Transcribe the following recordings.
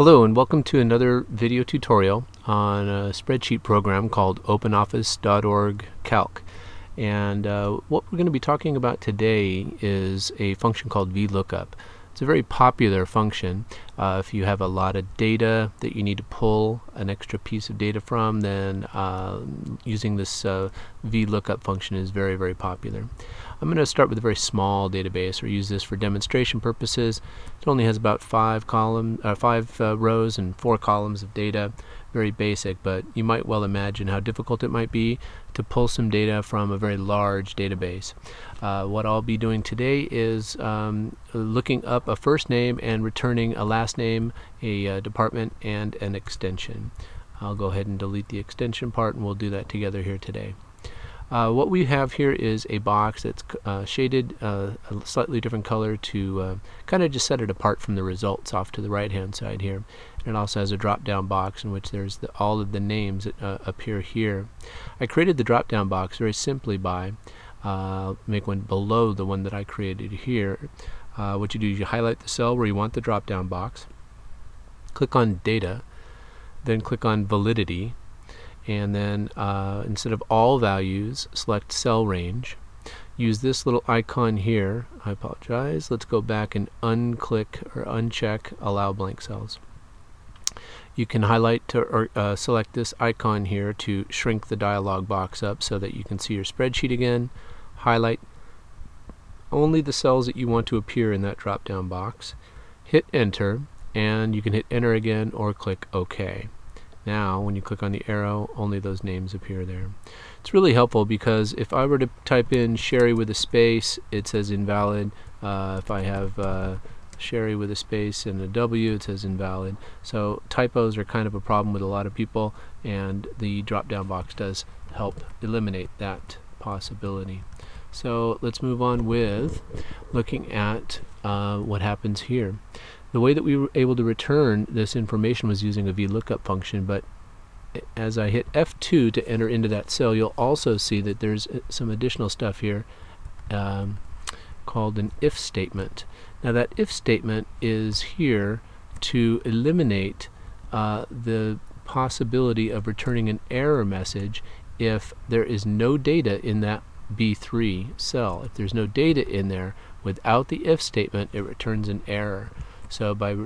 Hello and welcome to another video tutorial on a spreadsheet program called OpenOffice.org Calc. And what we're going to be talking about today is a function called Vlookup. It's a very popular function. If you have a lot of data that you need to pull an extra piece of data from, then using this Vlookup function is very, very popular. I'm going to start with a very small database, or use this for demonstration purposes. It only has about five rows and 4 columns of data. Very basic, but you might well imagine how difficult it might be to pull some data from a very large database. What I'll be doing today is looking up a first name and returning a last name, a department, and an extension. I'll go ahead and delete the extension part, and we'll do that together here today. What we have here is a box that's shaded a slightly different color to kind of just set it apart from the results off to the right hand side here. And it also has a drop down box in which there's all of the names that appear here. I created the drop down box very simply by make one below the one that I created here. What you do is you highlight the cell where you want the drop down box, click on data, then click on validity, and then instead of all values, select cell range. Use this little icon here. I apologize. Let's go back and unclick or uncheck allow blank cells. You can highlight or select this icon here to shrink the dialog box up so that you can see your spreadsheet again. Highlight only the cells that you want to appear in that drop down box. Hit enter, and you can hit enter again or click OK. Now when you click on the arrow, only those names appear there. It's really helpful because if I were to type in Sherry with a space, it says invalid. If I have Sherry with a space and a W, it says invalid. So typos are kind of a problem with a lot of people, and the drop down box does help eliminate that possibility. So let's move on with looking at what happens here. The way that we were able to return this information was using a Vlookup function, but as I hit F2 to enter into that cell, you'll also see that there's some additional stuff here called an if statement. Now that if statement is here to eliminate the possibility of returning an error message if there is no data in that B3 cell. If there's no data in there, without the if statement, it returns an error. So by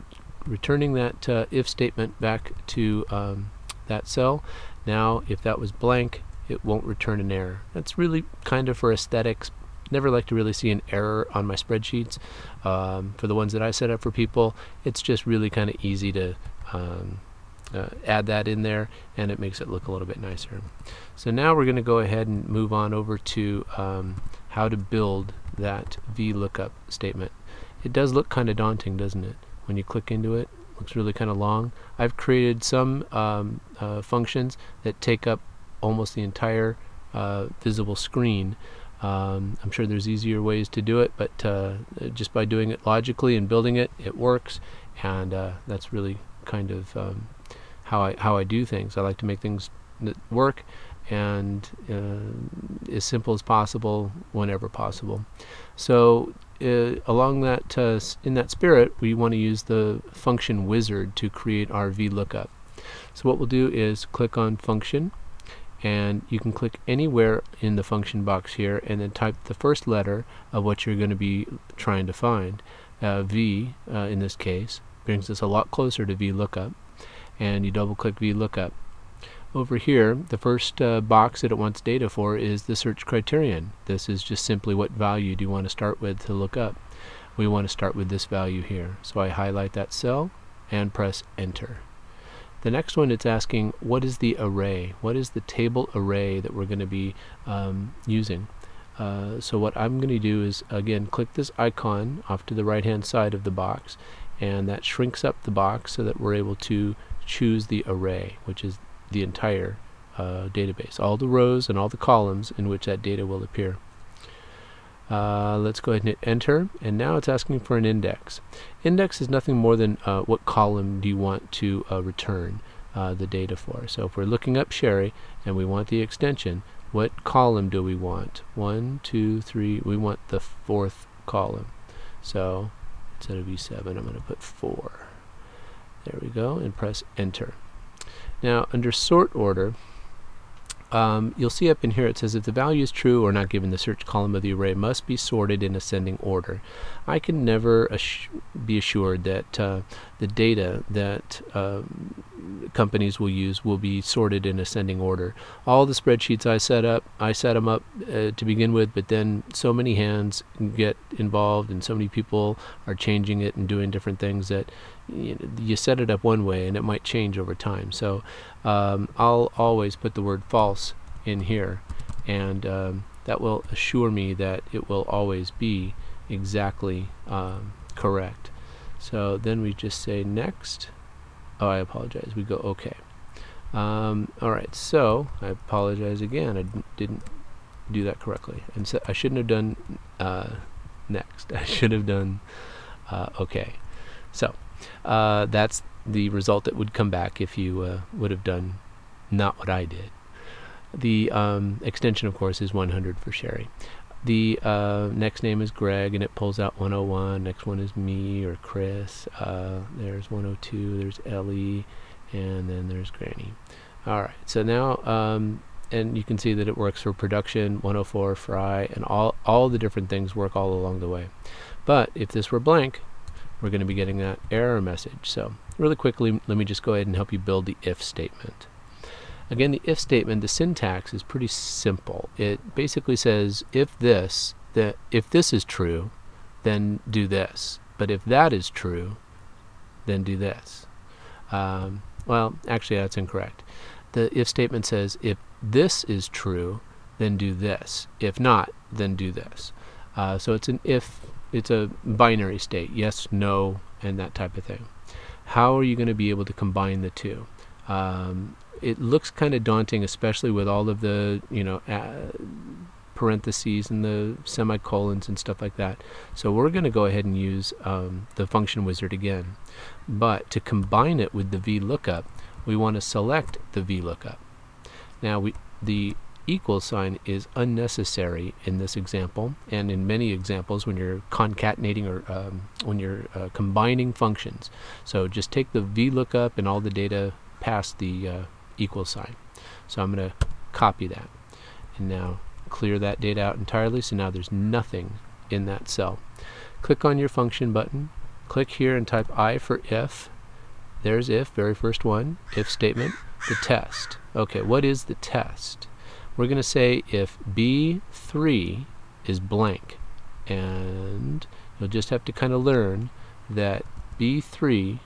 returning that if statement back to that cell, now if that was blank, it won't return an error. That's really kind of for aesthetics. Never like to really see an error on my spreadsheets. For the ones that I set up for people, it's just really kind of easy to add that in there, and it makes it look a little bit nicer. So now we're going to go ahead and move on over to how to build that Vlookup statement. It does look kind of daunting, doesn't it? When you click into it, it looks really kind of long. I've created some functions that take up almost the entire visible screen. I'm sure there's easier ways to do it, but just by doing it logically and building it, it works, and that's really kind of how I do things. I like to make things that work and as simple as possible whenever possible. So along that in that spirit, we want to use the function wizard to create our Vlookup. So what we'll do is click on function, and you can click anywhere in the function box here and then type the first letter of what you're going to be trying to find. V in this case brings us a lot closer to Vlookup, and you double click Vlookup. Over here, the first box that it wants data for is the search criterion. This is just simply what value do you want to start with to look up. We want to start with this value here. So I highlight that cell and press enter. The next one, it's asking what is the array? What is the table array that we're going to be using? So what I'm going to do is, again, click this icon off to the right hand side of the box, and that shrinks up the box so that we're able to choose the array, which is the entire database, all the rows and all the columns in which that data will appear. Let's go ahead and hit enter, and now it's asking for an index. Index is nothing more than what column do you want to return the data for. So if we're looking up Sherry and we want the extension, what column do we want? 1, 2, 3. We want the 4th column. So instead of E7, I'm going to put 4. There we go, and press enter. Now under sort order, you'll see up in here it says if the value is true or not given, the search column of the array must be sorted in ascending order. I can never be assured that the data that companies will use will be sorted in ascending order. All the spreadsheets I set them up to begin with, but then so many hands get involved and so many people are changing it and doing different things that you set it up one way and it might change over time. So I'll always put the word false in here, and that will assure me that it will always be exactly correct. So then we just say next. Oh, I apologize. We go OK. Alright, so I apologize again. I didn't do that correctly. And so I shouldn't have done next. I should have done OK. So that's the result that would come back if you would have done not what I did. The extension, of course, is 100 for Sherry. The next name is Greg, and it pulls out 101. Next one is me or Chris. There's 102. There's Ellie, and then there's Granny. All right. So now, and you can see that it works for production, 104, fry, and all the different things work all along the way. But if this were blank, we're going to be getting that error message. So really quickly, let me just go ahead and help you build the if statement. Again, the if statement, the syntax is pretty simple. It basically says if this is true, then do this. But if that is true, then do this. Well, actually that's incorrect. The if statement says if this is true, then do this. If not, then do this. So it's an if. It's a binary state, yes, no, and that type of thing. How are you going to be able to combine the two? It looks kind of daunting, especially with all of the parentheses and the semicolons and stuff like that. So we're going to go ahead and use the function wizard again. But to combine it with the Vlookup, we want to select the Vlookup. Now the equal sign is unnecessary in this example, and in many examples when you're concatenating or when you're combining functions. So just take the Vlookup and all the data past the equal sign. So I'm going to copy that and now clear that data out entirely, so now there's nothing in that cell. Click on your function button, click here and type I for if. There's if, very first one, if statement, the test. Okay, what is the test? We're going to say if B3 is blank, and you'll just have to kind of learn that B3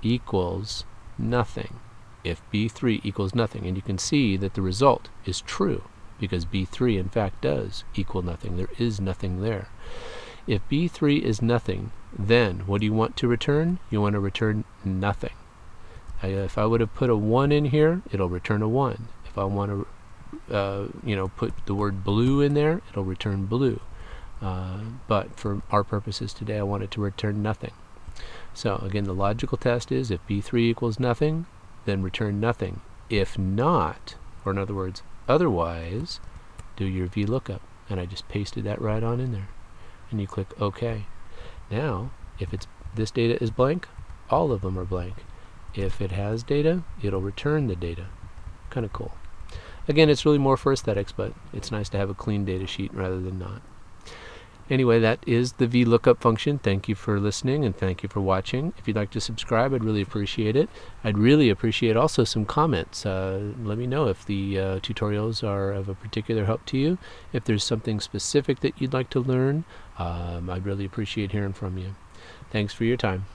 equals nothing. If B3 equals nothing, and you can see that the result is true because B3 in fact does equal nothing. There is nothing there. If B3 is nothing, then what do you want to return? You want to return nothing. If I would have put a 1 in here, it'll return a 1. If I want to put the word blue in there, it'll return blue. But for our purposes today, I want it to return nothing. So again, the logical test is if B3 equals nothing, then return nothing. If not, or in other words, otherwise, do your Vlookup. And I just pasted that right on in there. And you click OK. Now, if this data is blank, all of them are blank. If it has data, it'll return the data. Kind of cool. Again, it's really more for aesthetics, but it's nice to have a clean data sheet rather than not. Anyway, that is the Vlookup function. Thank you for listening and thank you for watching. If you'd like to subscribe, I'd really appreciate it. I'd really appreciate also some comments. Let me know if the tutorials are of a particular help to you. If there's something specific that you'd like to learn, I'd really appreciate hearing from you. Thanks for your time.